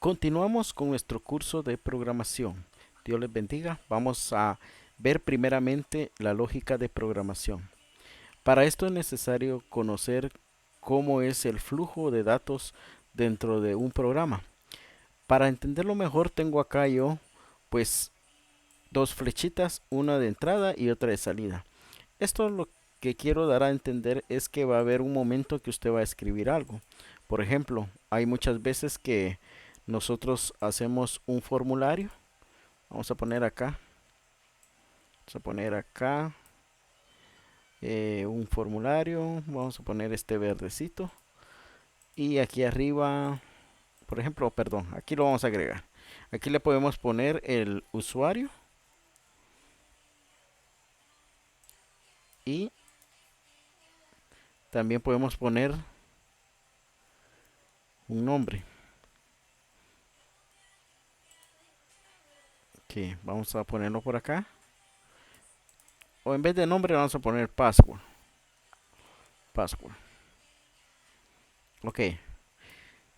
Continuamos con nuestro curso de programación. Dios les bendiga. Vamos a ver primeramente la lógica de programación. Para esto es necesario conocer cómo es el flujo de datos dentro de un programa. Para entenderlo mejor tengo acá yo pues dos flechitas, una de entrada y otra de salida. Esto lo que quiero dar a entender es que va a haber un momento que usted va a escribir algo. Por ejemplo, hay muchas veces que nosotros hacemos un formulario. Vamos a poner acá. Vamos a poner acá un formulario. Vamos a poner este verdecito. Y aquí arriba, por ejemplo, perdón, aquí lo vamos a agregar. Aquí le podemos poner el usuario y también podemos poner un nombre. Que vamos a ponerlo por acá. O en vez de nombre vamos a poner password. Password. Ok.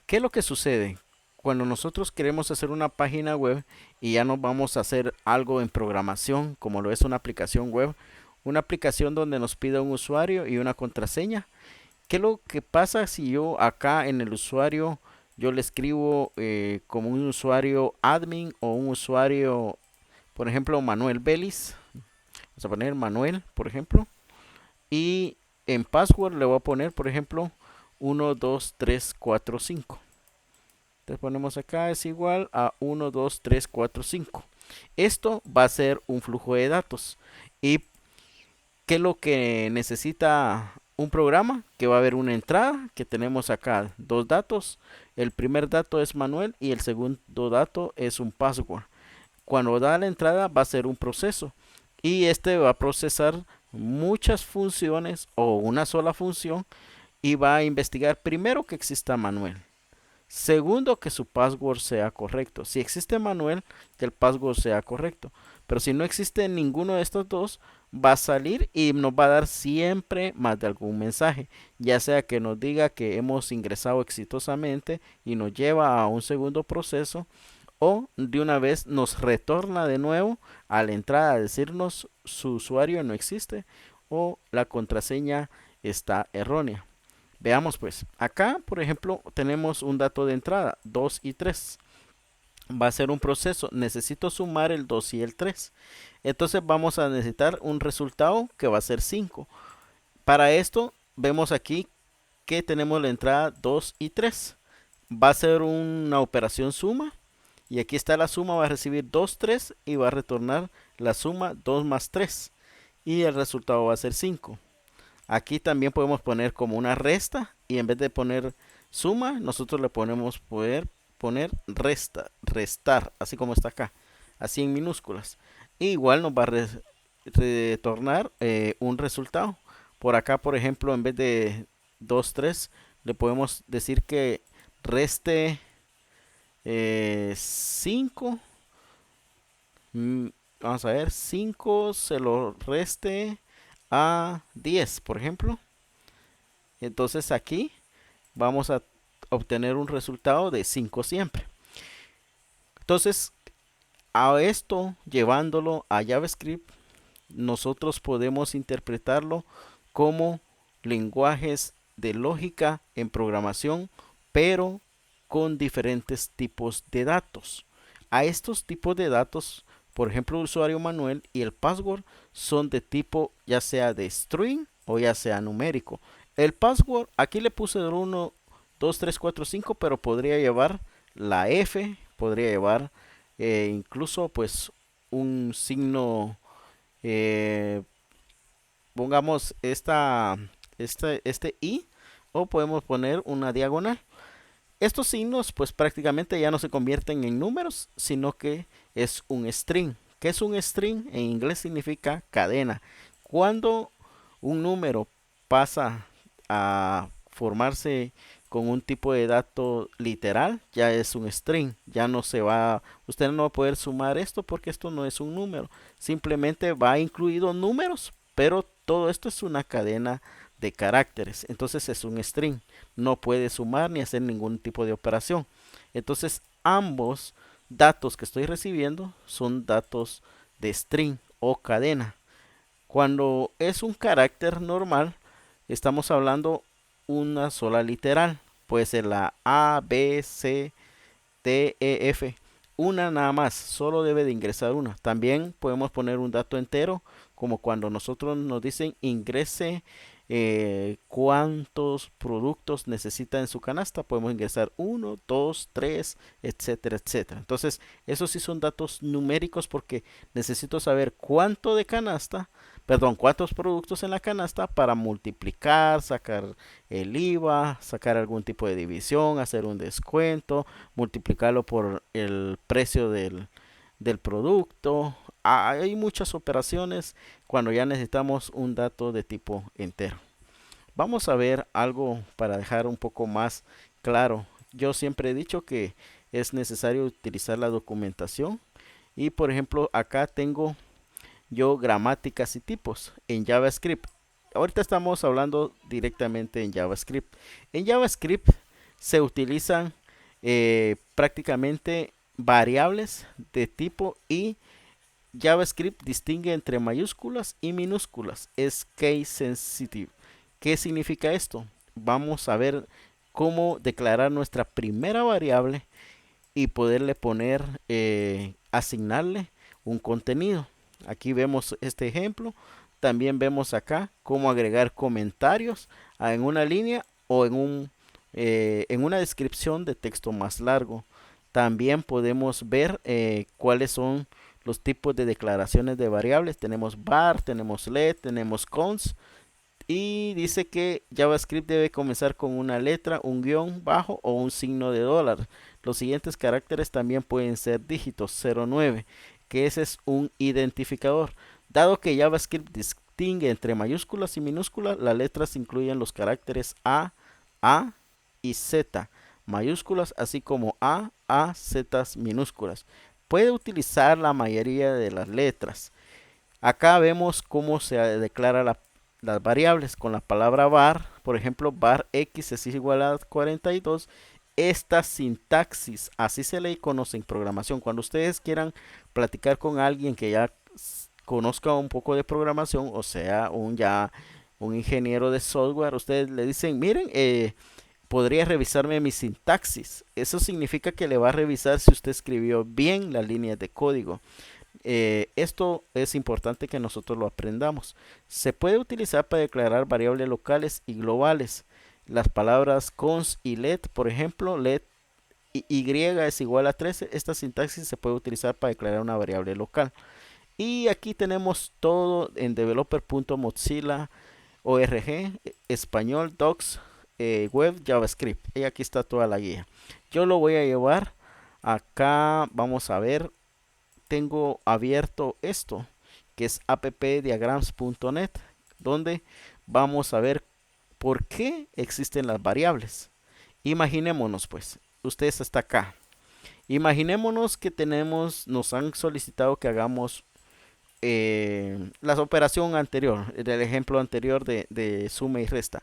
¿Qué es lo que sucede? Cuando nosotros queremos hacer una página web y ya nos vamos a hacer algo en programación, como lo es una aplicación web, una aplicación donde nos pida un usuario y una contraseña. ¿Qué es lo que pasa si yo acá en el usuario yo le escribo como un usuario admin o un usuario, por ejemplo, Manuel Vélez? Vamos a poner Manuel, por ejemplo. Y en password le voy a poner, por ejemplo, 12345. Entonces ponemos acá es igual a 12345. Esto va a ser un flujo de datos. ¿Y qué es lo que necesita un programa? Que va a haber una entrada, que tenemos acá dos datos. El primer dato es Manuel y el segundo dato es un password. Cuando da la entrada va a ser un proceso y este va a procesar muchas funciones o una sola función y va a investigar primero que exista Manuel. Segundo, que su password sea correcto. Si existe Manuel, que el password sea correcto. Pero si no existe ninguno de estos dos, va a salir y nos va a dar siempre más de algún mensaje. Ya sea que nos diga que hemos ingresado exitosamente y nos lleva a un segundo proceso. O de una vez nos retorna de nuevo a la entrada a decirnos su usuario no existe o la contraseña está errónea. Veamos pues, acá por ejemplo tenemos un dato de entrada, 2 y 3. Va a ser un proceso, necesito sumar el 2 y el 3. Entonces vamos a necesitar un resultado que va a ser 5. Para esto vemos aquí que tenemos la entrada 2 y 3. Va a ser una operación suma. Y aquí está la suma, va a recibir 2 3 y va a retornar la suma 2 más 3. Y el resultado va a ser 5. Aquí también podemos poner como una resta y en vez de poner suma, nosotros le podemos poder poner resta, restar, así como está acá, así en minúsculas. Y igual nos va a retornar un resultado. Por acá, por ejemplo, en vez de 2 3 le podemos decir que reste 5. Vamos a ver, 5 se lo reste a 10 por ejemplo. Entonces aquí vamos a obtener un resultado de 5 siempre. Entonces, a esto llevándolo a JavaScript, nosotros podemos interpretarlo como lenguajes de lógica en programación, pero con diferentes tipos de datos. A estos tipos de datos, por ejemplo, el usuario manual y el password son de tipo ya sea de string o ya sea numérico. El password, aquí le puse el 1, 2, 3, 4, 5, pero podría llevar la F, podría llevar incluso pues un signo, eh, pongamos este I, o podemos poner una diagonal. Estos signos pues prácticamente ya no se convierten en números, sino que es un string. ¿Qué es un string? En inglés significa cadena. Cuando un número pasa a formarse con un tipo de dato literal, ya es un string. Ya no se va, usted no va a poder sumar esto porque esto no es un número. Simplemente va incluido números, pero todo esto es una cadena de caracteres. Entonces es un string, no puede sumar ni hacer ningún tipo de operación. Entonces ambos datos que estoy recibiendo son datos de string o cadena. Cuando es un carácter normal, estamos hablando una sola literal. Puede ser la A, B, C, D, E, F. Una nada más, solo debe de ingresar una. También podemos poner un dato entero, como cuando nosotros nos dicen ingrese cuántos productos necesita en su canasta. Podemos ingresar uno, dos, tres, etcétera, etcétera. Entonces, esos sí son datos numéricos porque necesito saber cuánto de canasta, perdón, cuántos productos en la canasta para multiplicar, sacar el IVA, sacar algún tipo de división, hacer un descuento, multiplicarlo por el precio del producto. Hay muchas operaciones cuando ya necesitamos un dato de tipo entero. Vamos a ver algo para dejar un poco más claro. Yo siempre he dicho que es necesario utilizar la documentación y por ejemplo acá tengo yo gramáticas y tipos en JavaScript. Ahorita estamos hablando directamente en JavaScript. En JavaScript se utilizan prácticamente variables de tipo y JavaScript distingue entre mayúsculas y minúsculas. Es case sensitive. ¿Qué significa esto? Vamos a ver cómo declarar nuestra primera variable y poderle poner, asignarle un contenido. Aquí vemos este ejemplo. También vemos acá cómo agregar comentarios en una línea o en una descripción de texto más largo. También podemos ver cuáles son los tipos de declaraciones de variables. Tenemos var, tenemos let, tenemos cons. Y dice que JavaScript debe comenzar con una letra, un guión bajo o un signo de dólar. Los siguientes caracteres también pueden ser dígitos 09, que ese es un identificador. Dado que JavaScript distingue entre mayúsculas y minúsculas, las letras incluyen los caracteres A y Z mayúsculas, así como Z minúsculas. Puede utilizar la mayoría de las letras. Acá vemos cómo se declara las variables con la palabra var. Por ejemplo, var x es igual a 42. Esta sintaxis, así se le conoce en programación. Cuando ustedes quieran platicar con alguien que ya conozca un poco de programación, o sea, un ingeniero de software, ustedes le dicen, miren, podría revisarme mi sintaxis. Eso significa que le va a revisar si usted escribió bien las líneas de código. Esto es importante que nosotros lo aprendamos. Se puede utilizar para declarar variables locales y globales. Las palabras cons y let, por ejemplo, let y es igual a 13. Esta sintaxis se puede utilizar para declarar una variable local. Y aquí tenemos todo en developer.mozilla.org, español, docs, web, JavaScript. Y aquí está toda la guía. Yo lo voy a llevar acá. Vamos a ver, tengo abierto esto que es appdiagrams.net, donde vamos a ver por qué existen las variables. Imaginémonos pues, usted está acá. Imaginémonos que nos han solicitado que hagamos la operación anterior, del ejemplo anterior de suma y resta.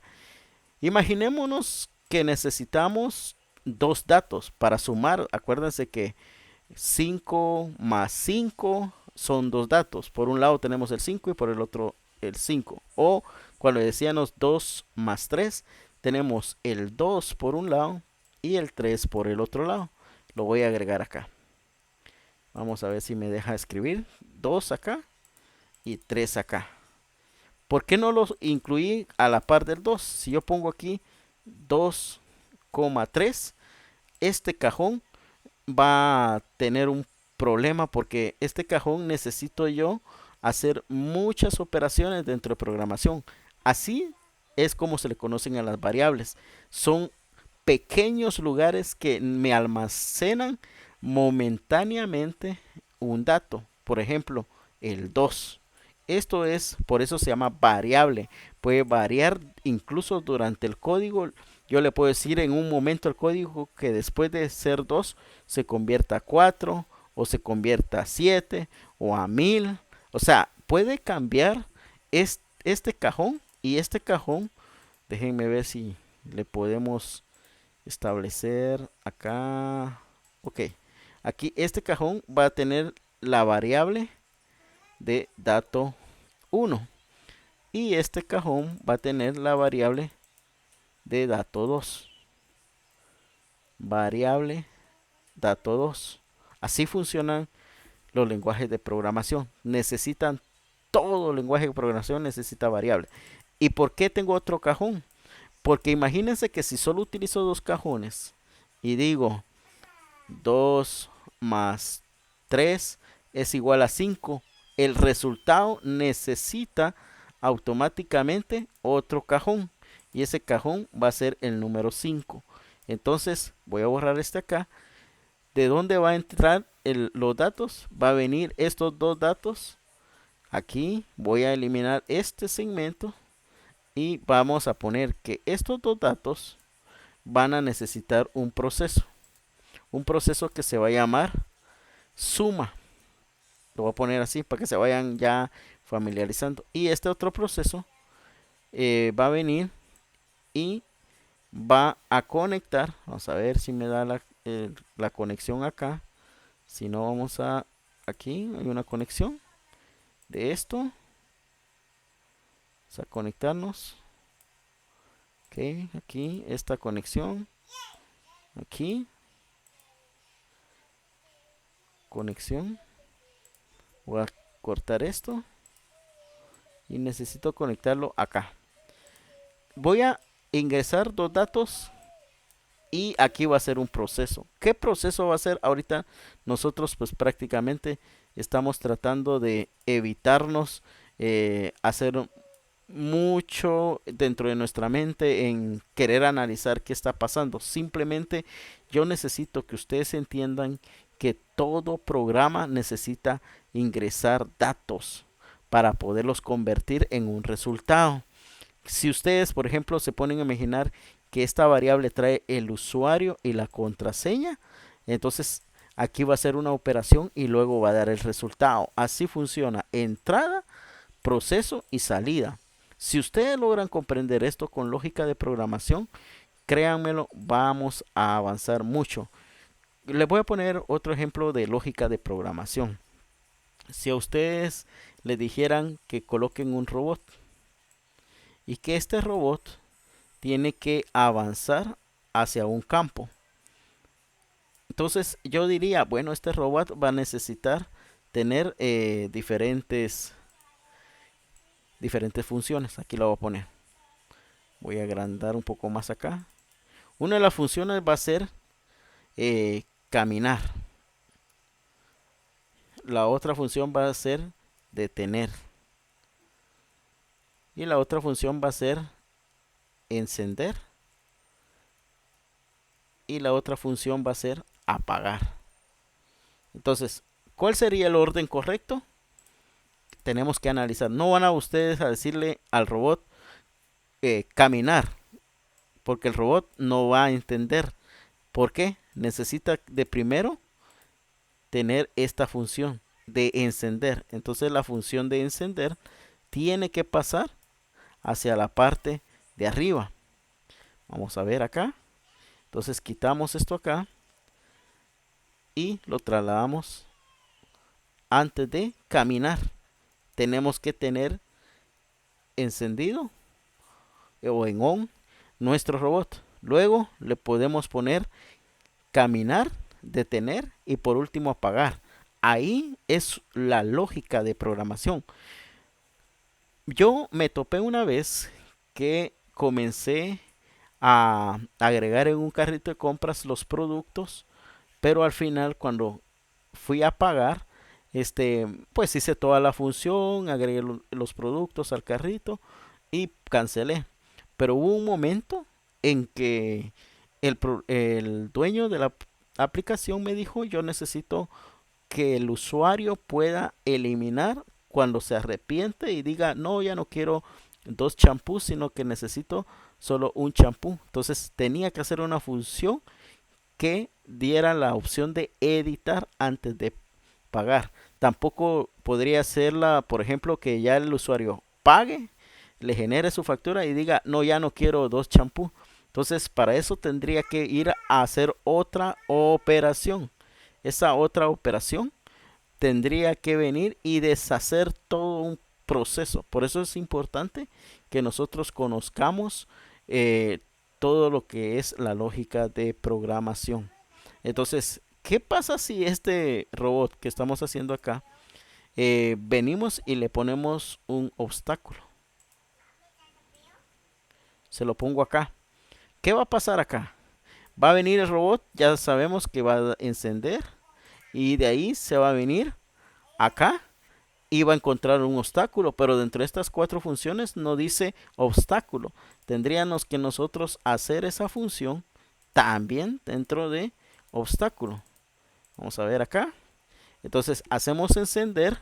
Imaginémonos que necesitamos dos datos para sumar. Acuérdense que 5 más 5 son dos datos. Por un lado tenemos el 5 y por el otro el 5. O cuando decíamos 2 más 3, tenemos el 2 por un lado y el 3 por el otro lado. Lo voy a agregar acá. Vamos a ver si me deja escribir. 2 acá y 3 acá. ¿Por qué no los incluí a la par del 2? Si yo pongo aquí 2,3, este cajón va a tener un problema porque este cajón necesito yo hacer muchas operaciones dentro de programación. Así es como se le conocen a las variables. Son pequeños lugares que me almacenan momentáneamente un dato. Por ejemplo, el 2. Esto es, por eso se llama variable. Puede variar incluso durante el código. Yo le puedo decir en un momento al código que después de ser 2 se convierta a 4 o se convierta a 7 o a 1000. O sea, puede cambiar este cajón y este cajón. Déjenme ver si le podemos establecer acá Ok, aquí este cajón va a tener la variable de dato 1 y este cajón va a tener la variable de dato 2. Variable dato 2. Así funcionan los lenguajes de programación. Necesitan, todo lenguaje de programación necesita variable. ¿Y por qué tengo otro cajón? Porque imagínense que si solo utilizo dos cajones y digo 2 más 3 es igual a 5, el resultado necesita automáticamente otro cajón y ese cajón va a ser el número 5. Entonces voy a borrar este acá. ¿De dónde va a entrar los datos? Va a venir estos dos datos. Aquí voy a eliminar este segmento y vamos a poner que estos dos datos van a necesitar un proceso. Un proceso que se va a llamar suma. Lo voy a poner así para que se vayan ya familiarizando. Y este otro proceso va a venir y va a conectar. Vamos a ver si me da la conexión acá. Si no, vamos a... Aquí hay una conexión de esto. Vamos a conectarnos. Ok, aquí esta conexión. Aquí. Conexión. Voy a cortar esto. Y necesito conectarlo acá. Voy a ingresar dos datos. Y aquí va a ser un proceso. ¿Qué proceso va a ser? Ahorita nosotros pues prácticamente estamos tratando de evitarnos hacer mucho dentro de nuestra mente en querer analizar qué está pasando. Simplemente yo necesito que ustedes entiendan que todo programa necesita ingresar datos para poderlos convertir en un resultado. Si ustedes, por ejemplo, se ponen a imaginar que esta variable trae el usuario y la contraseña, entonces aquí va a ser una operación y luego va a dar el resultado. Así funciona entrada, proceso y salida. Si ustedes logran comprender esto con lógica de programación, créanmelo, vamos a avanzar mucho. Les voy a poner otro ejemplo de lógica de programación. Si a ustedes les dijeran que coloquen un robot y que este robot tiene que avanzar hacia un campo. Entonces yo diría, bueno, este robot va a necesitar tener diferentes funciones. Aquí lo voy a poner. Voy a agrandar un poco más acá. Una de las funciones va a ser caminar. La otra función va a ser detener. Y la otra función va a ser encender. Y la otra función va a ser apagar. Entonces, ¿cuál sería el orden correcto? Tenemos que analizar. No van a ustedes a decirle al robot caminar, porque el robot no va a entender. ¿Por qué? Necesita de primero tener esta función de encender. Entonces la función de encender tiene que pasar hacia la parte de arriba. Vamos a ver acá. Entonces quitamos esto acá y lo trasladamos antes de caminar. Tenemos que tener encendido o en on nuestro robot. Luego le podemos poner caminar, detener y por último apagar. Ahí es la lógica de programación. Yo me topé una vez que comencé a agregar en un carrito de compras los productos, pero al final cuando fui a pagar, pues hice toda la función, agregué los productos al carrito y cancelé. Pero hubo un momento en que el dueño de la aplicación me dijo, yo necesito que el usuario pueda eliminar cuando se arrepiente y diga, no, ya no quiero dos champús, sino que necesito solo un champú. Entonces tenía que hacer una función que diera la opción de editar antes de pagar. Tampoco podría hacerla, por ejemplo, que ya el usuario pague, le genere su factura y diga, no, ya no quiero dos champús. Entonces, para eso tendría que ir a hacer otra operación. esa otra operación, tendría que venir y deshacer todo un proceso. Por eso es importante que nosotros conozcamos eh, todo lo que es la lógica de programación. Entonces, ¿qué pasa si este robot que estamos haciendo acá, venimos y le ponemos un obstáculo? Se lo pongo acá. ¿Qué va a pasar acá? Va a venir el robot, ya sabemos que va a encender y de ahí se va a venir acá y va a encontrar un obstáculo, pero dentro de estas cuatro funciones no dice obstáculo. Tendríamos que nosotros hacer esa función también dentro de obstáculo. Vamos a ver acá. Entonces hacemos encender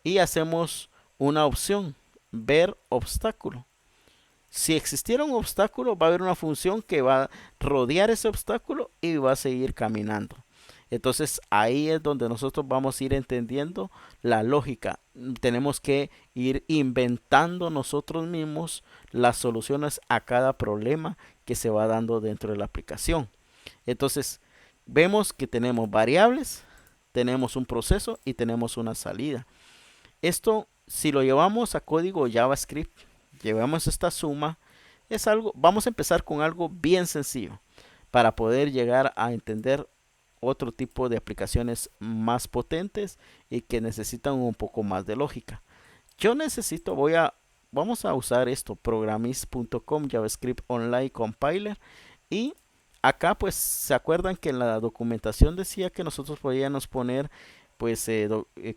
y hacemos una opción, ver obstáculo. Si existiera un obstáculo, va a haber una función que va a rodear ese obstáculo y va a seguir caminando. Entonces ahí es donde nosotros vamos a ir entendiendo la lógica. Tenemos que ir inventando nosotros mismos las soluciones a cada problema que se va dando dentro de la aplicación. Entonces vemos que tenemos variables, tenemos un proceso y tenemos una salida. Esto, si lo llevamos a código JavaScript, llevamos esta suma, es algo, vamos a empezar con algo bien sencillo para poder llegar a entender otro tipo de aplicaciones más potentes y que necesitan un poco más de lógica. Yo necesito, vamos a usar esto, programis.com JavaScript Online Compiler, y acá pues se acuerdan que en la documentación decía que nosotros podíamos poner pues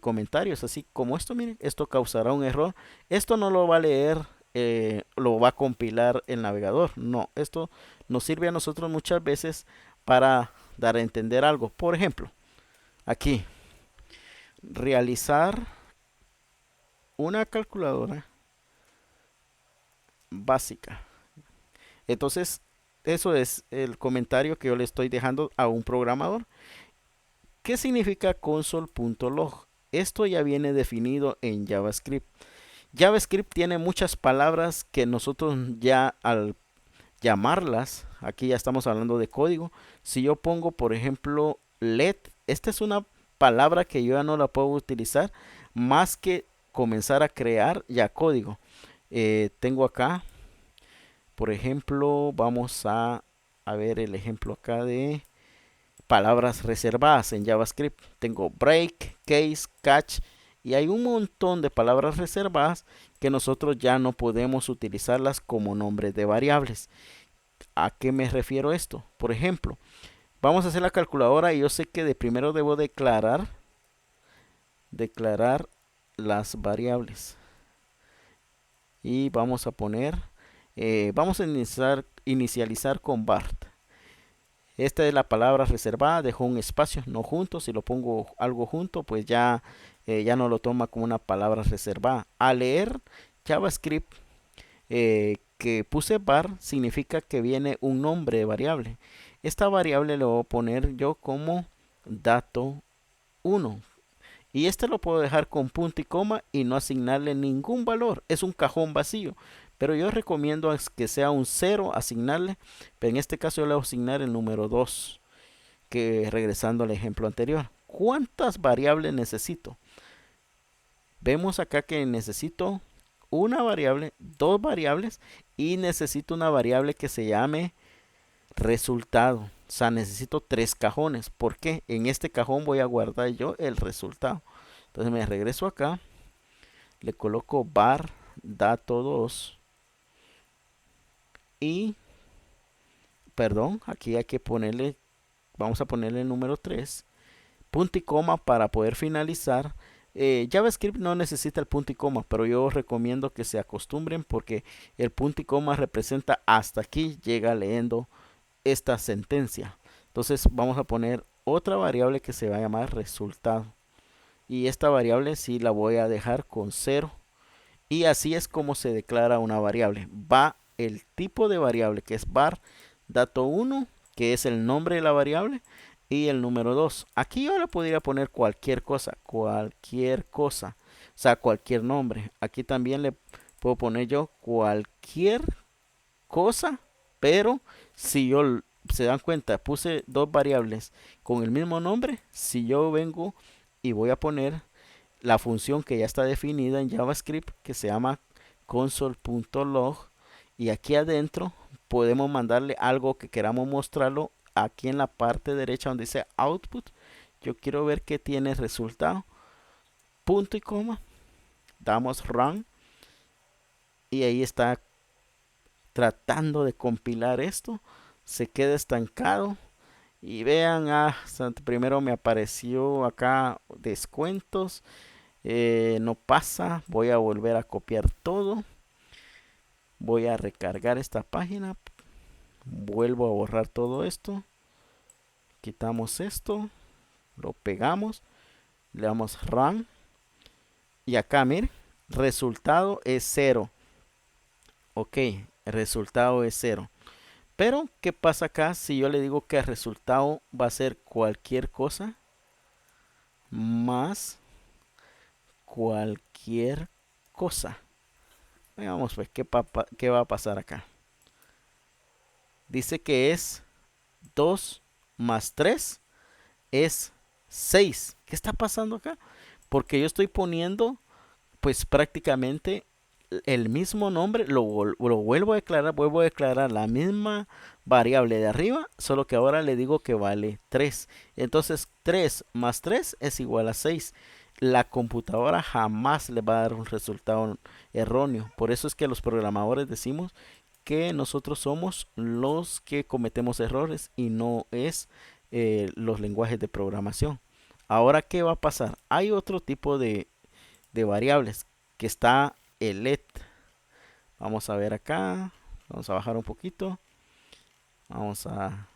comentarios así como esto. Miren, esto causará un error, esto no lo va a leer, lo va a compilar el navegador. No, esto nos sirve a nosotros muchas veces para dar a entender algo. Por ejemplo, aquí, realizar una calculadora básica. Entonces, eso es el comentario que yo le estoy dejando a un programador. ¿Qué significa console.log? Esto ya viene definido en JavaScript. JavaScript tiene muchas palabras que nosotros ya al llamarlas, aquí ya estamos hablando de código. Si yo pongo, por ejemplo, LED, esta es una palabra que yo ya no la puedo utilizar más que comenzar a crear ya código. Tengo acá, por ejemplo, vamos a ver el ejemplo acá de palabras reservadas en JavaScript. Tengo break, case, catch, y hay un montón de palabras reservadas que nosotros ya no podemos utilizarlas como nombres de variables. ¿A qué me refiero esto? Por ejemplo, vamos a hacer la calculadora y yo sé que de primero debo declarar las variables. Y vamos a poner, vamos a inicializar con BART. Esta es la palabra reservada, dejo un espacio, no junto. Si lo pongo algo junto, pues ya no lo toma como una palabra reservada. Al leer JavaScript, que puse var, significa que viene un nombre de variable. Esta variable le voy a poner yo como dato 1. Y este lo puedo dejar con punto y coma y no asignarle ningún valor. Es un cajón vacío. Pero yo recomiendo que sea un 0 asignarle. Pero en este caso yo le voy a asignar el número 2. Que regresando al ejemplo anterior. ¿Cuántas variables necesito? Vemos acá que necesito una variable, dos variables, y necesito una variable que se llame resultado. O sea, necesito tres cajones. ¿Por qué? En este cajón voy a guardar yo el resultado. Entonces me regreso acá, le coloco var dato 2 y, perdón, aquí hay que ponerle, vamos a ponerle el número 3, punto y coma para poder finalizar. JavaScript no necesita el punto y coma, pero yo recomiendo que se acostumbren porque el punto y coma representa hasta aquí llega leyendo esta sentencia. Entonces vamos a poner otra variable que se va a llamar resultado. Y esta variable sí la voy a dejar con 0. Y así es como se declara una variable. Va el tipo de variable que es var dato 1, que es el nombre de la variable, y el número 2. Aquí yo le podría poner cualquier cosa. O sea, cualquier nombre. Aquí también le puedo poner yo cualquier cosa, pero si yo se dan cuenta, puse dos variables con el mismo nombre. Si yo vengo y voy a poner la función que ya está definida en JavaScript, que se llama console.log, y aquí adentro podemos mandarle algo que queramos mostrarlo. Aquí en la parte derecha donde dice output, yo quiero ver que tiene resultado, punto y coma, damos run, y ahí está tratando de compilar esto, se queda estancado. Y vean, primero me apareció acá descuentos, no pasa. Voy a volver a copiar todo, voy a recargar esta página, vuelvo a borrar todo esto, quitamos esto, lo pegamos, le damos run, y acá miren, resultado es 0. Ok, el resultado es 0. Pero, ¿qué pasa acá si yo le digo que el resultado va a ser cualquier cosa más cualquier cosa? Veamos pues qué va a pasar acá. Dice que es 2 más 3 es 6. ¿Qué está pasando acá? Porque yo estoy poniendo pues prácticamente el mismo nombre, lo vuelvo a declarar la misma variable de arriba, solo que ahora le digo que vale 3. Entonces 3 más 3 es igual a 6. La computadora jamás le va a dar un resultado erróneo. Por eso es que los programadores decimos que nosotros somos los que cometemos errores y no es los lenguajes de programación. Ahora, ¿qué va a pasar? Hay otro tipo de variables que está el let. Vamos a ver acá, vamos a bajar un poquito, vamos a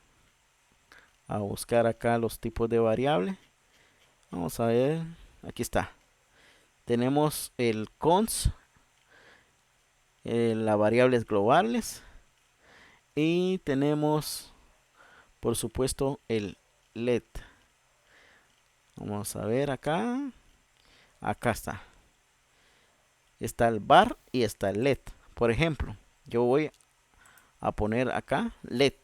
buscar acá los tipos de variables. Vamos a ver, aquí está, tenemos el cons, las variables globales, y tenemos por supuesto el let. Vamos a ver acá, acá está el var y está el let. Por ejemplo, yo voy a poner acá let,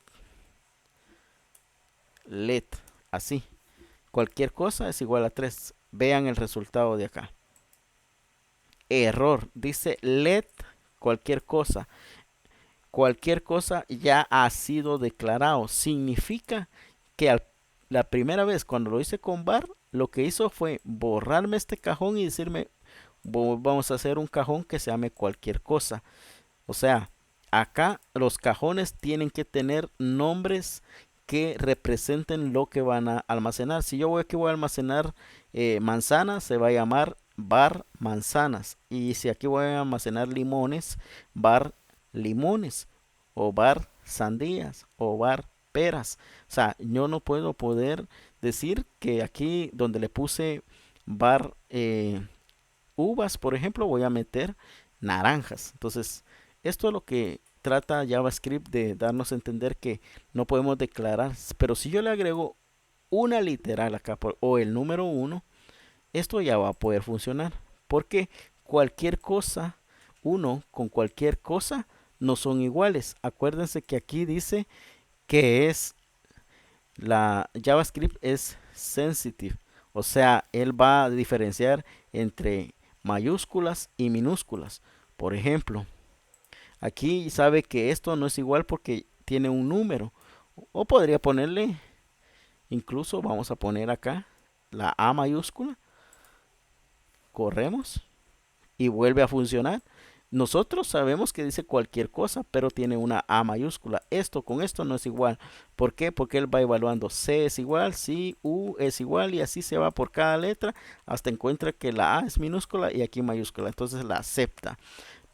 así, cualquier cosa es igual a 3. Vean el resultado de acá. Error, dice let cualquier cosa. Cualquier cosa ya ha sido declarado. Significa que la primera vez cuando lo hice con var, lo que hizo fue borrarme este cajón y decirme, vamos a hacer un cajón que se llame cualquier cosa. O sea, acá los cajones tienen que tener nombres que representen lo que van a almacenar. Si yo voy a almacenar manzanas, se va a llamar bar manzanas. Y si aquí voy a almacenar limones, bar limones. O bar sandías. O bar peras. O sea, yo no puedo poder decir que aquí donde le puse bar uvas, por ejemplo, voy a meter naranjas. Entonces, esto es lo que trata JavaScript de darnos a entender, que no podemos declarar. Pero si yo le agrego una literal acá o el número 1, esto ya va a poder funcionar. Porque cualquier cosa, uno con cualquier cosa, no son iguales. Acuérdense que aquí dice que es la JavaScript es sensitive. O sea, él va a diferenciar entre mayúsculas y minúsculas. Por ejemplo, aquí sabe que esto no es igual porque tiene un número. O podría ponerle, incluso vamos a poner acá la A mayúscula. Corremos y vuelve a funcionar. Nosotros sabemos que dice cualquier cosa, pero tiene una A mayúscula. Esto con esto no es igual. ¿Por qué? Porque él va evaluando. C es igual, sí, U es igual, y así se va por cada letra hasta encuentra que la A es minúscula y aquí mayúscula. Entonces la acepta.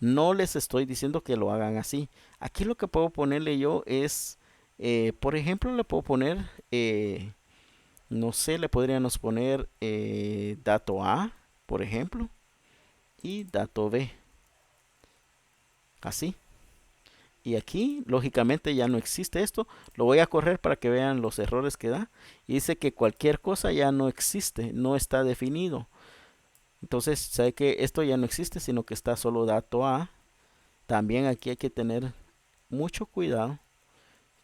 No les estoy diciendo que lo hagan así. Aquí lo que puedo ponerle yo es, por ejemplo, le puedo poner, no sé, le podríamos poner dato A, por ejemplo, y dato B. Así. Y aquí, lógicamente, ya no existe esto. Lo voy a correr para que vean los errores que da. Y dice que cualquier cosa ya no existe, no está definido. Entonces, sabe que esto ya no existe, sino que está solo dato A. También aquí hay que tener mucho cuidado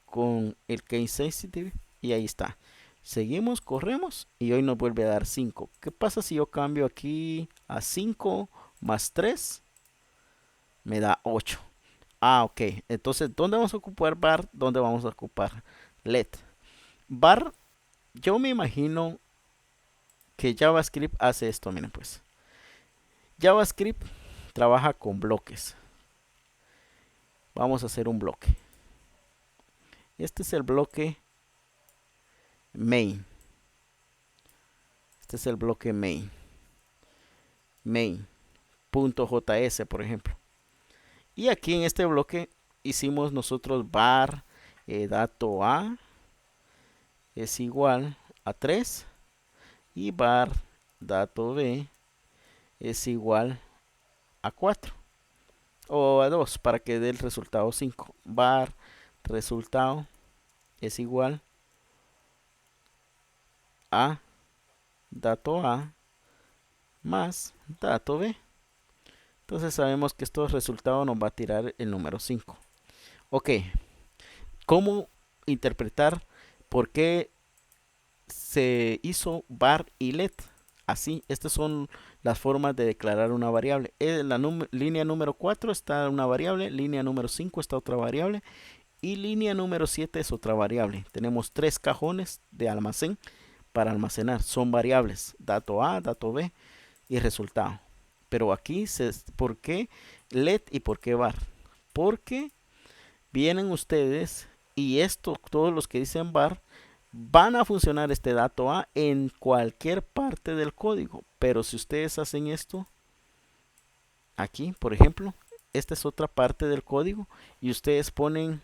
con el case sensitive y ahí está. Seguimos, corremos y hoy nos vuelve a dar 5. ¿Qué pasa si yo cambio aquí a 5 más 3? Me da 8. Ah, ok. Entonces, ¿dónde vamos a ocupar bar? ¿Dónde vamos a ocupar let? Bar, yo me imagino que JavaScript hace esto. Miren pues. JavaScript trabaja con bloques. Vamos a hacer un bloque. Este es el bloque main. Este es el bloque main. Main.js, por ejemplo. Y aquí en este bloque hicimos nosotros var dato a es igual a 3 y var dato b es igual a 4 o a 2 para que dé el resultado 5. Var resultado es igual a dato a más dato b. Entonces sabemos que estos resultados nos va a tirar el número 5. Ok, ¿cómo interpretar por qué se hizo var y let? Así, estas son las formas de declarar una variable. En la línea número 4 está una variable, línea número 5 está otra variable y línea número 7 es otra variable. Tenemos 3 cajones de almacén para almacenar. Son variables, dato A, dato B y resultado. Pero aquí, ¿por qué let y por qué var? Porque vienen ustedes y esto, todos los que dicen var, van a funcionar este dato A en cualquier parte del código. Pero si ustedes hacen esto, aquí, por ejemplo, esta es otra parte del código y ustedes ponen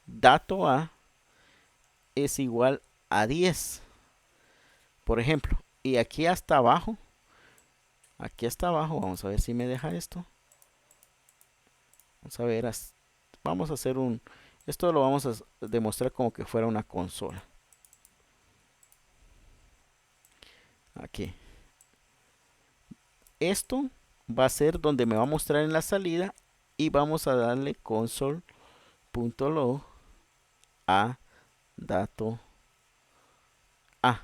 dato A es igual a 10, por ejemplo. Y aquí hasta abajo, vamos a ver si me deja esto. Vamos a ver, vamos a hacer esto lo vamos a demostrar como que fuera una consola. Aquí. Esto va a ser donde me va a mostrar en la salida y vamos a darle console.log a dato A.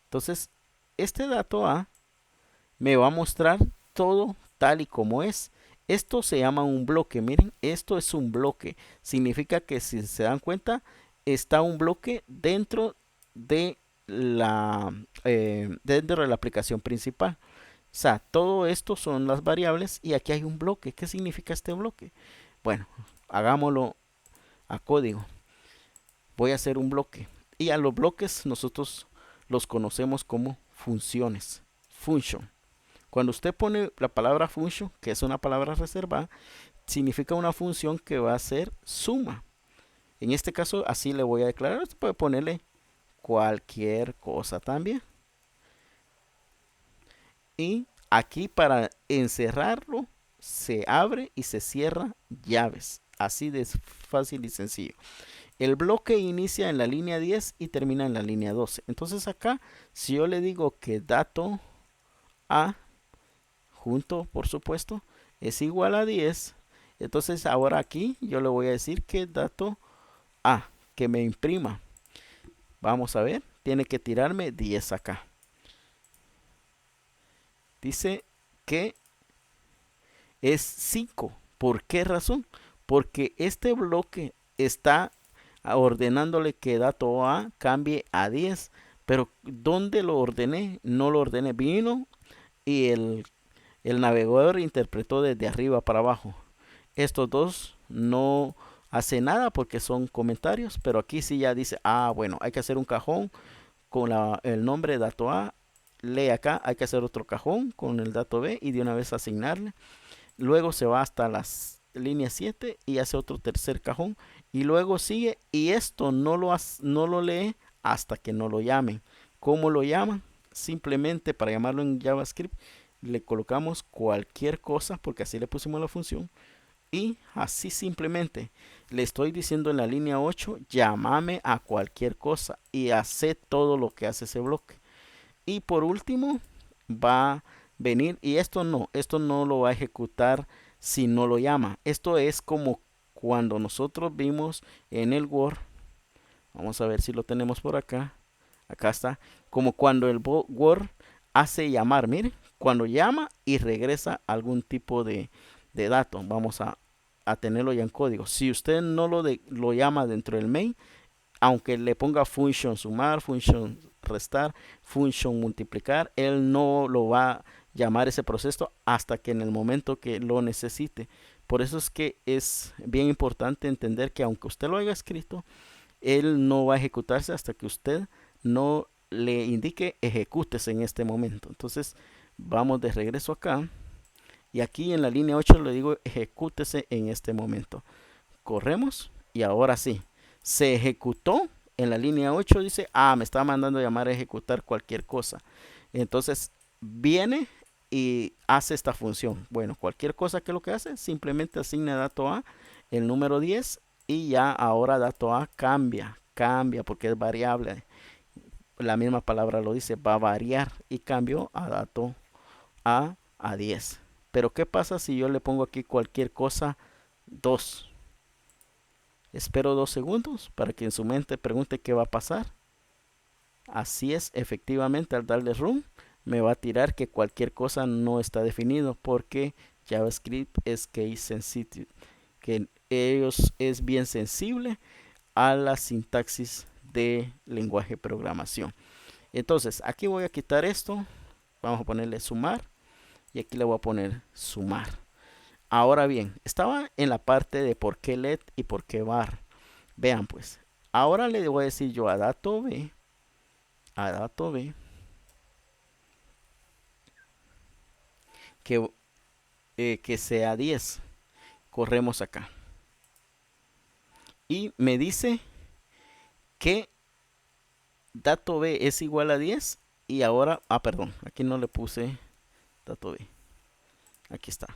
Entonces, este dato A me va a mostrar todo tal y como es. Esto se llama un bloque. Miren, esto es un bloque. Significa que si se dan cuenta, está un bloque dentro de dentro de la aplicación principal. O sea, todo esto son las variables y aquí hay un bloque. ¿Qué significa este bloque? Bueno, hagámoslo a código. Voy a hacer un bloque. Y a los bloques nosotros los conocemos como funciones. Function. Cuando usted pone la palabra function, que es una palabra reservada, significa una función que va a ser suma. En este caso, así le voy a declarar. Usted puede ponerle cualquier cosa también. Y aquí para encerrarlo, se abre y se cierra llaves. Así de fácil y sencillo. El bloque inicia en la línea 10 y termina en la línea 12. Entonces acá, si yo le digo que dato A junto, por supuesto, es igual a 10. Entonces ahora aquí yo le voy a decir que dato A, que me imprima. Vamos a ver, tiene que tirarme 10 acá. Dice que es 5. ¿Por qué razón? Porque este bloque está ordenándole que dato A cambie a 10. Pero ¿dónde lo ordené? No lo ordené. Vino y el navegador interpretó desde arriba para abajo. Estos dos no hace nada porque son comentarios, pero aquí sí ya dice, bueno, hay que hacer un cajón con el nombre dato A. Lee acá, hay que hacer otro cajón con el dato B y de una vez asignarle. Luego se va hasta las líneas 7 y hace otro tercer cajón y luego sigue y esto no lo lee hasta que no lo llamen. ¿Cómo lo llaman? Simplemente para llamarlo en JavaScript le colocamos cualquier cosa porque así le pusimos la función y así simplemente le estoy diciendo en la línea 8 llámame a cualquier cosa y hace todo lo que hace ese bloque. Y por último va a venir y esto no lo va a ejecutar si no lo llama. Esto es como cuando nosotros vimos en el Word. Vamos a ver si lo tenemos por acá. Acá está. Como cuando el Word hace llamar. Mire, cuando llama y regresa algún tipo de dato. Vamos a tenerlo ya en código. Si usted no lo llama dentro del main, aunque le ponga function sumar, function restar, function multiplicar, él no lo va a llamar ese proceso hasta que en el momento que lo necesite. Por eso es que es bien importante entender que aunque usted lo haya escrito, él no va a ejecutarse hasta que usted no le indique ejecútese en este momento. Entonces vamos de regreso acá y aquí en la línea 8 le digo ejecútese en este momento. Corremos y ahora sí, se ejecutó en la línea 8. Dice, me está mandando a llamar a ejecutar cualquier cosa. Entonces viene y hace esta función. Bueno, cualquier cosa que lo que hace, simplemente asigna dato A, el número 10 y ya ahora dato A cambia porque es variable. La misma palabra lo dice, va a variar y cambió a dato a 10. Pero ¿qué pasa si yo le pongo aquí cualquier cosa 2? Espero 2 segundos para que en su mente pregunte qué va a pasar. Así es, efectivamente al darle run me va a tirar que cualquier cosa no está definido porque JavaScript es case sensitive, que ellos es bien sensible a la sintaxis de lenguaje de programación. Entonces aquí voy a quitar esto, vamos a ponerle sumar y aquí le voy a poner sumar. Ahora bien, estaba en la parte de por qué let y por qué var. Vean pues, ahora le voy a decir yo a dato B, que, que sea 10. Corremos acá. Y me dice que dato B es igual a 10. Y ahora, perdón, aquí no le puse dato B. Aquí está.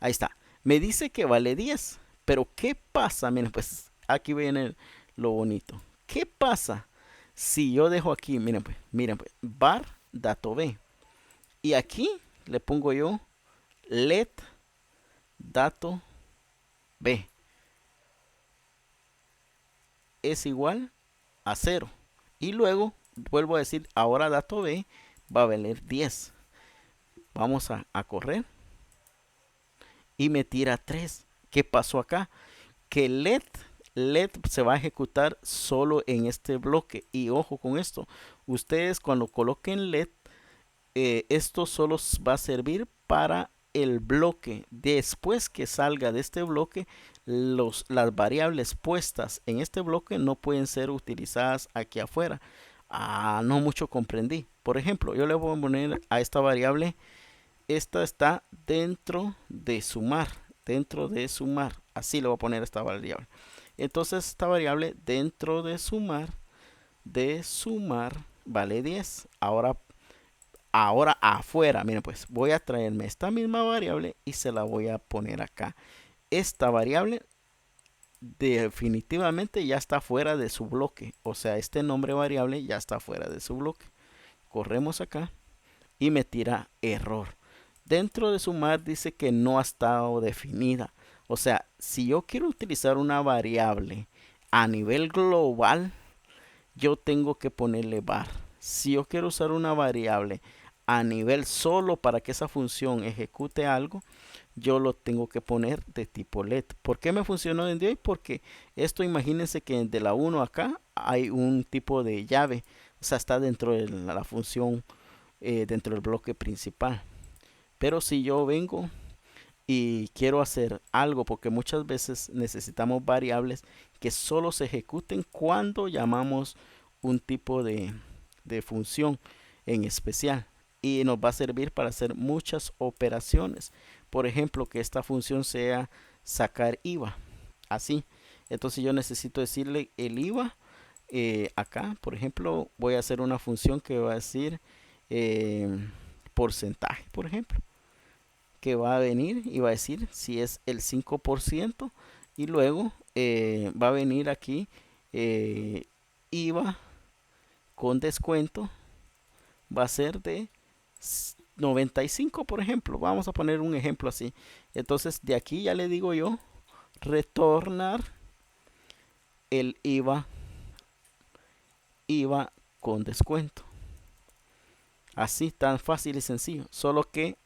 Ahí está. Me dice que vale 10. Pero ¿qué pasa? Miren, pues aquí viene lo bonito. ¿Qué pasa si yo dejo aquí? Miren pues, var dato B. Y aquí le pongo yo let dato B es igual a 0. Y luego vuelvo a decir, ahora dato B va a valer 10. Vamos a correr. Y me tira 3. ¿Qué pasó acá? Que let se va a ejecutar solo en este bloque. Y ojo con esto. Ustedes cuando coloquen let, esto solo va a servir para el bloque. Después que salga de este bloque, las variables puestas en este bloque no pueden ser utilizadas aquí afuera. No mucho comprendí. Por ejemplo, yo le voy a poner a esta variable, esta está dentro de sumar, así le voy a poner a esta variable. Entonces esta variable dentro de sumar vale 10. Ahora afuera, miren pues, voy a traerme esta misma variable y se la voy a poner acá. Esta variable definitivamente ya está fuera de su bloque. O sea, este nombre variable ya está fuera de su bloque. Corremos acá y me tira error. Dentro de sumar dice que no ha estado definida. O sea, si yo quiero utilizar una variable a nivel global, yo tengo que ponerle var. Si yo quiero usar una variable a nivel solo para que esa función ejecute algo, yo lo tengo que poner de tipo let. ¿Por qué me funcionó en hoy? Porque esto, imagínense que de la 1 acá hay un tipo de llave. O sea, está dentro de la función, dentro del bloque principal. Pero si yo vengo y quiero hacer algo, porque muchas veces necesitamos variables que solo se ejecuten cuando llamamos un tipo de función en especial, y nos va a servir para hacer muchas operaciones. Por ejemplo, que esta función sea sacar IVA, así. Entonces yo necesito decirle el IVA acá. Por ejemplo, voy a hacer una función que va a decir porcentaje, por ejemplo, que va a venir y va a decir si es el 5%, y luego va a venir aquí IVA con descuento, va a ser de 95, por ejemplo. Vamos a poner un ejemplo así. Entonces de aquí ya le digo yo retornar el IVA con descuento. Así, tan fácil y sencillo. Solo que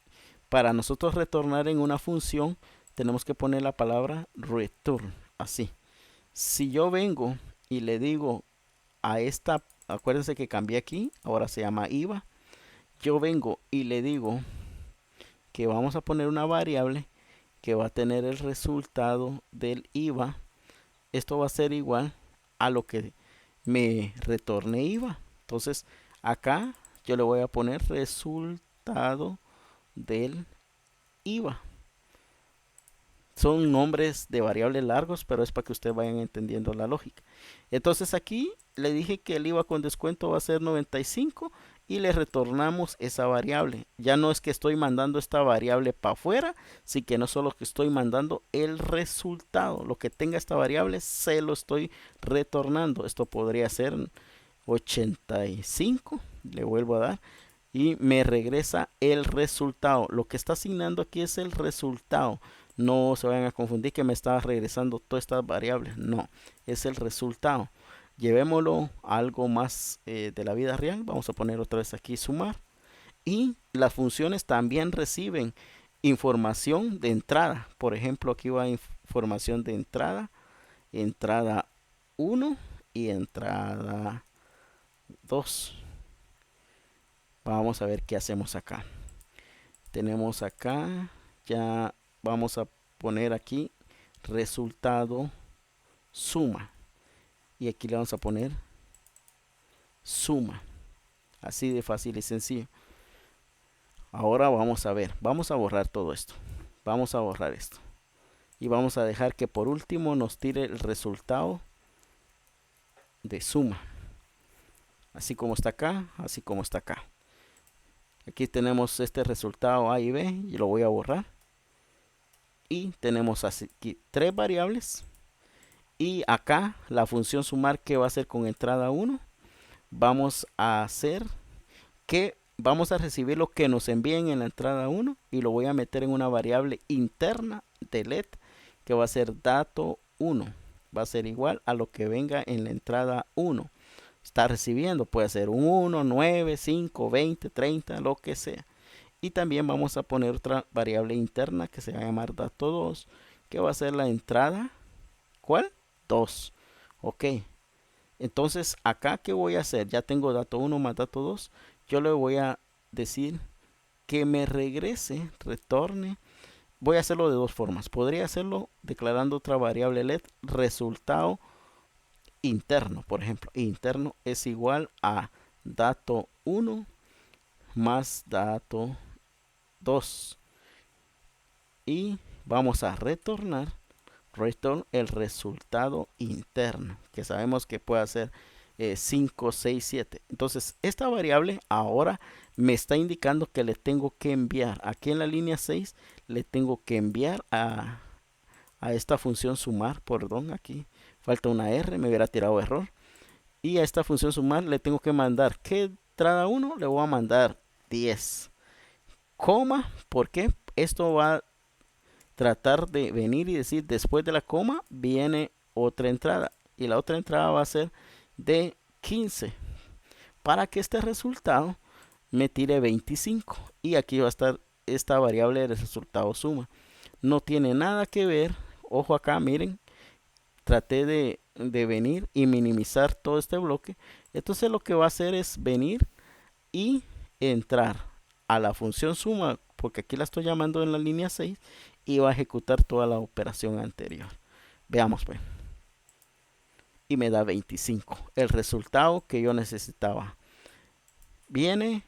para nosotros retornar en una función tenemos que poner la palabra return. Así. Si yo vengo y le digo a esta, acuérdense que cambié aquí, ahora se llama IVA. Yo vengo y le digo que vamos a poner una variable que va a tener el resultado del IVA. Esto va a ser igual a lo que me retorne IVA. Entonces acá yo le voy a poner resultado del IVA. Son nombres de variables largos, pero es para que ustedes vayan entendiendo la lógica. Entonces aquí le dije que el IVA con descuento va a ser 95 y le retornamos esa variable. Ya no es que estoy mandando esta variable para afuera, sí que no solo que estoy mandando el resultado. Lo que tenga esta variable se lo estoy retornando. Esto podría ser 85, le vuelvo a dar y me regresa el resultado. Lo que está asignando aquí es el resultado. No se vayan a confundir que me está regresando todas estas variables. No, es el resultado. Llevémoslo a algo más de la vida real. Vamos a poner otra vez aquí sumar. Y las funciones también reciben información de entrada. Por ejemplo, aquí va información de entrada. Entrada 1 y entrada 2. Vamos a ver qué hacemos acá. Tenemos acá, ya vamos a poner aquí resultado suma. Y aquí le vamos a poner suma. Así de fácil y sencillo. Ahora vamos a ver, vamos a borrar todo esto. Vamos a borrar esto. Y vamos a dejar que por último nos tire el resultado de suma. Así como está acá, así como está acá. Aquí tenemos este resultado A y B y lo voy a borrar. Y tenemos aquí tres variables. Y acá la función sumar que va a ser con entrada 1. Vamos a hacer que vamos a recibir lo que nos envíen en la entrada 1 y lo voy a meter en una variable interna de LED que va a ser dato 1. Va a ser igual a lo que venga en la entrada 1. Está recibiendo, puede ser un 1, 9, 5, 20, 30, lo que sea. Y también vamos a poner otra variable interna que se va a llamar dato 2, que va a ser la entrada, ¿cuál? 2. Ok. Entonces, acá, ¿qué voy a hacer? Ya tengo dato 1 más dato 2. Yo le voy a decir que me regrese, retorne. Voy a hacerlo de dos formas. Podría hacerlo declarando otra variable LED, resultado interno, por ejemplo. Interno es igual a dato 1 más dato 2. Y vamos a retornar el resultado interno, que sabemos que puede ser 5, 6, 7. Entonces, esta variable ahora me está indicando que le tengo que enviar. Aquí en la línea 6 le tengo que enviar a esta función sumar, perdón, aquí falta una R, me hubiera tirado error. Y a esta función sumar le tengo que mandar, ¿qué entrada 1? Le voy a mandar 10, coma, ¿por qué? Esto va a tratar de venir y decir después de la coma viene otra entrada. Y la otra entrada va a ser de 15. Para que este resultado me tire 25. Y aquí va a estar esta variable de resultado suma. No tiene nada que ver. Ojo acá, miren. Traté de venir y minimizar todo este bloque. Entonces lo que va a hacer es venir y entrar a la función suma, porque aquí la estoy llamando en la línea 6, y va a ejecutar toda la operación anterior. Veamos pues. Y me da 25, el resultado que yo necesitaba. Viene,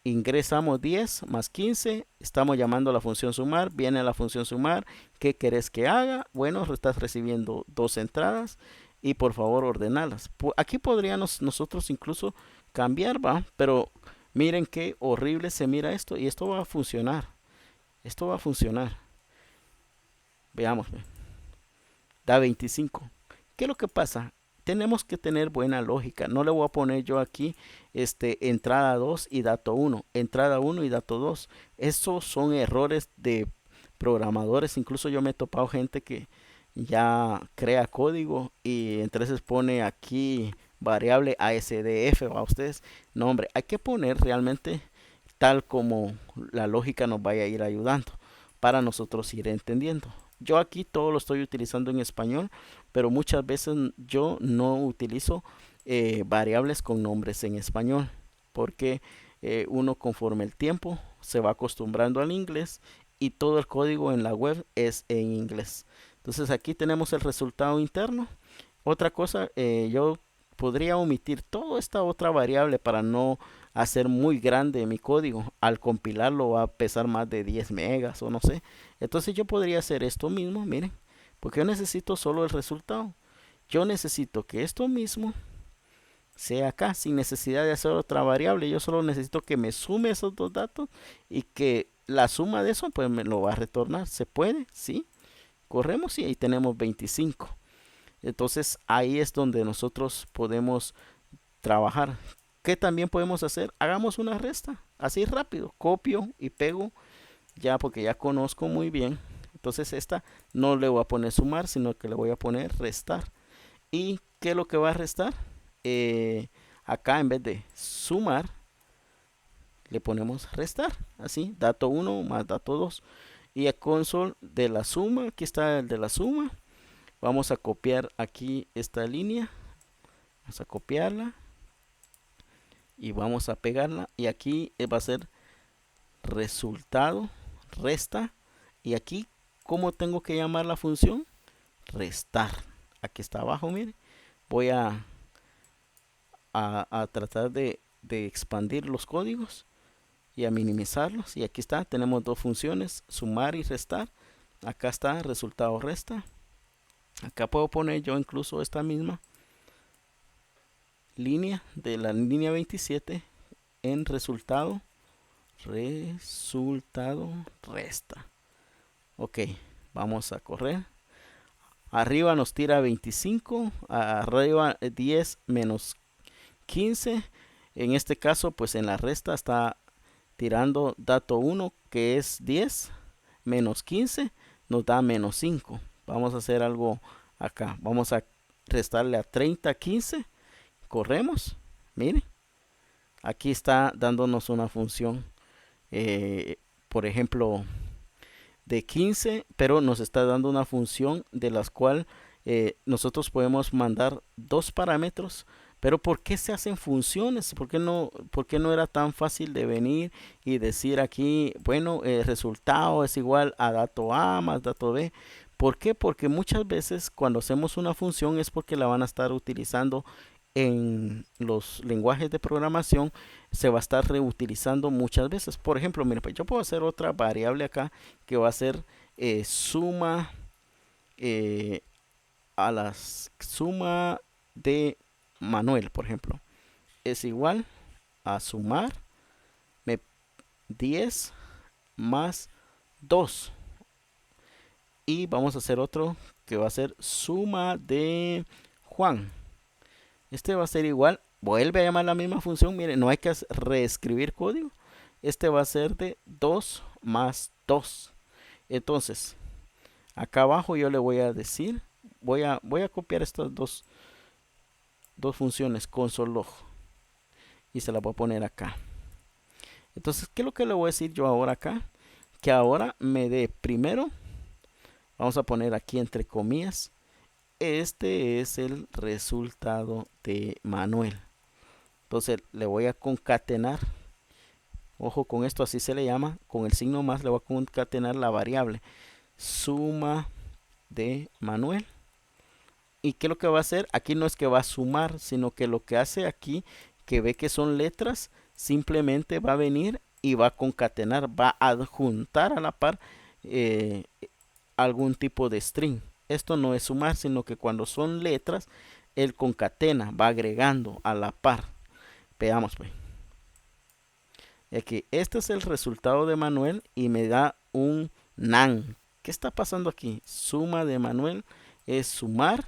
ingresamos 10 más 15, estamos llamando a la función sumar, viene la función sumar, ¿qué querés que haga? Bueno, estás recibiendo dos entradas y por favor ordenarlas. Aquí podríamos nosotros incluso cambiar, ¿va? Pero miren qué horrible se mira esto y esto va a funcionar. Esto va a funcionar. Veamos. Da 25. ¿Qué es lo que pasa? tenemos que tener buena lógica. No le voy a poner yo aquí entrada 2 y dato 1, entrada 1 y dato 2. Esos son errores de programadores. Incluso yo me he topado gente que ya crea código y entonces pone aquí variable ASDF a ustedes. No, hombre, hay que poner realmente tal como la lógica nos vaya a ir ayudando para nosotros ir entendiendo. Yo aquí todo lo estoy utilizando en español, pero muchas veces yo no utilizo variables con nombres en español, porque uno conforme el tiempo se va acostumbrando al inglés y todo el código en la web es en inglés. Entonces aquí tenemos el resultado interno. Otra cosa, yo podría omitir toda esta otra variable para no hacer muy grande mi código. Al compilarlo va a pesar más de 10 megas o no sé. Entonces yo podría hacer esto mismo, miren, porque yo necesito solo el resultado. Yo necesito que esto mismo sea acá sin necesidad de hacer otra variable. Yo solo necesito que me sume esos dos datos y que la suma de eso pues me lo va a retornar. ¿Se puede? Sí. Corremos y ahí tenemos 25. Entonces ahí es donde nosotros podemos trabajar. ¿Qué también podemos hacer? Hagamos una resta. Así rápido. Copio y pego ya porque ya conozco muy bien. Entonces esta no le voy a poner sumar, sino que le voy a poner restar. ¿Y qué es lo que va a restar? Acá en vez de sumar, le ponemos restar. Así, dato 1 más dato 2. Y a console de la suma, aquí está el de la suma. Vamos a copiar aquí esta línea. Vamos a copiarla. Y vamos a pegarla. Y aquí va a ser resultado, resta. Y aquí, ¿cómo tengo que llamar la función? Restar. Aquí está abajo, mire. Voy a tratar de expandir los códigos y a minimizarlos. Y aquí está, tenemos dos funciones, sumar y restar. Acá está, resultado resta. Acá puedo poner yo incluso esta misma línea de la línea 27 en resultado resta. Ok, vamos a correr. Arriba nos tira 25, arriba 10 menos 15. En este caso pues en la resta está tirando dato 1 que es 10 menos 15 nos da menos 5. Vamos a hacer algo acá. Vamos a restarle a 30, 15. Corremos. Mire. Aquí está dándonos una función. Por ejemplo, de 15. Pero nos está dando una función de las cual nosotros podemos mandar dos parámetros. Pero ¿por qué se hacen funciones? ¿Por qué no era tan fácil de venir y decir aquí, bueno, el resultado es igual a dato A más dato B? ¿Por qué? Porque muchas veces cuando hacemos una función es porque la van a estar utilizando en los lenguajes de programación, se va a estar reutilizando muchas veces. Por ejemplo, mire, pues yo puedo hacer otra variable acá que va a ser suma eh, a la suma de Manuel, por ejemplo, es igual a sumar 10 más 2. Y vamos a hacer otro que va a ser suma de Juan. Este va a ser igual, vuelve a llamar la misma función, miren, no hay que reescribir código. Este va a ser de 2 más 2. Entonces, acá abajo yo le voy a decir, voy a copiar estas dos funciones, console log, y se las voy a poner acá. Entonces, ¿qué es lo que le voy a decir yo ahora acá? Que ahora me dé primero, vamos a poner aquí entre comillas, este es el resultado de Manuel. Entonces le voy a concatenar, ojo con esto, así se le llama, con el signo más le voy a concatenar la variable suma de Manuel. ¿Y qué es lo que va a hacer? Aquí no es que va a sumar, sino que lo que hace aquí, que ve que son letras, simplemente va a venir y va a concatenar, va a adjuntar a la par algún tipo de string. Esto no es sumar, sino que cuando son letras, él concatena, va agregando a la par. Veamos pues. Aquí, este es el resultado de Manuel y me da un NaN. ¿Qué está pasando aquí? Suma de Manuel es sumar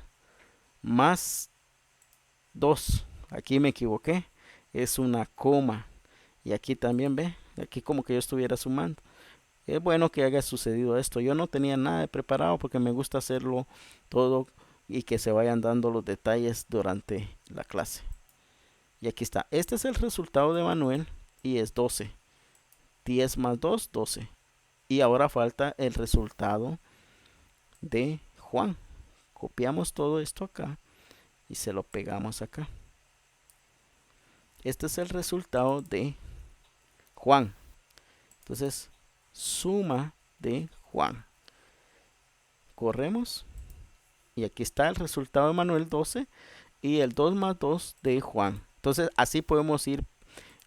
más 2. Aquí me equivoqué, es una coma. Y aquí también ve, aquí como que yo estuviera sumando. Es bueno que haya sucedido esto. Yo no tenía nada de preparado porque me gusta hacerlo todo y que se vayan dando los detalles durante la clase. Y aquí está. Este es el resultado de Manuel y es 12. 10 más 2, 12. Y ahora falta el resultado de Juan. Copiamos todo esto acá y se lo pegamos acá. Este es el resultado de Juan. Entonces, suma de Juan. Corremos. Y aquí está el resultado de Manuel 12 y el 2 más 2 de Juan. Entonces, así podemos ir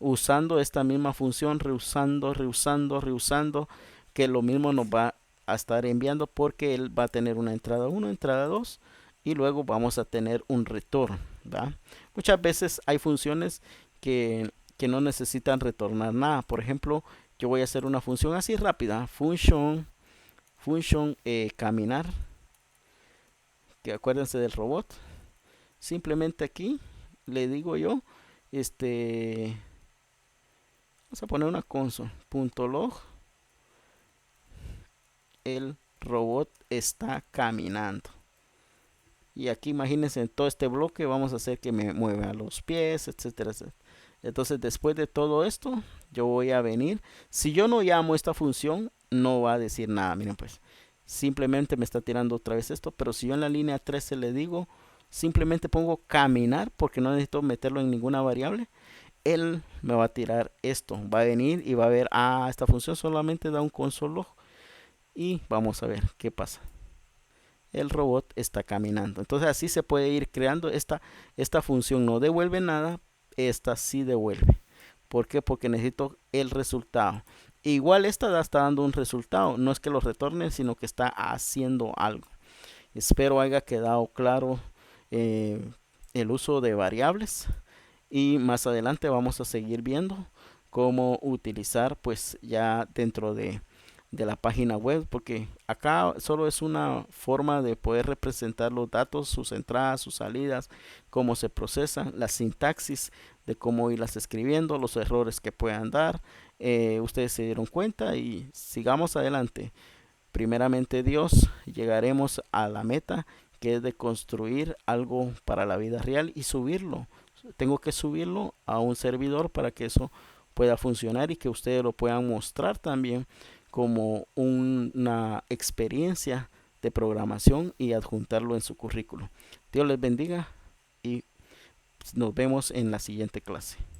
usando esta misma función, reusando, que lo mismo nos va a estar enviando porque él va a tener una entrada 1, entrada 2 y luego vamos a tener un retorno, ¿verdad? Muchas veces hay funciones que no necesitan retornar nada. Por ejemplo, yo voy a hacer una función así rápida, function caminar, que acuérdense del robot. Simplemente aquí le digo yo, vamos a poner una console.log, el robot está caminando. Y aquí imagínense en todo este bloque vamos a hacer que me mueva los pies, etcétera, etcétera. Entonces después de todo esto yo voy a venir. Si yo no llamo esta función no va a decir nada. Miren pues, simplemente me está tirando otra vez esto. Pero si yo en la línea 13 le digo, simplemente pongo caminar porque no necesito meterlo en ninguna variable, él me va a tirar esto. Va a venir y va a ver, esta función solamente da un console log. Y vamos a ver qué pasa. El robot está caminando. Entonces así se puede ir creando esta función. No devuelve nada, esta sí devuelve. ¿Por qué? Porque necesito el resultado. Igual esta está dando un resultado. No es que lo retorne, sino que está haciendo algo. Espero haya quedado claro el uso de variables. Y más adelante vamos a seguir viendo cómo utilizar pues ya dentro de la página web, porque acá solo es una forma de poder representar los datos, sus entradas, sus salidas, cómo se procesan, la sintaxis de cómo irlas escribiendo, los errores que puedan dar. Ustedes se dieron cuenta y sigamos adelante. Primeramente Dios, llegaremos a la meta que es de construir algo para la vida real y subirlo. Tengo que subirlo a un servidor para que eso pueda funcionar y que ustedes lo puedan mostrar también como una experiencia de programación y adjuntarlo en su currículum. Dios les bendiga y nos vemos en la siguiente clase.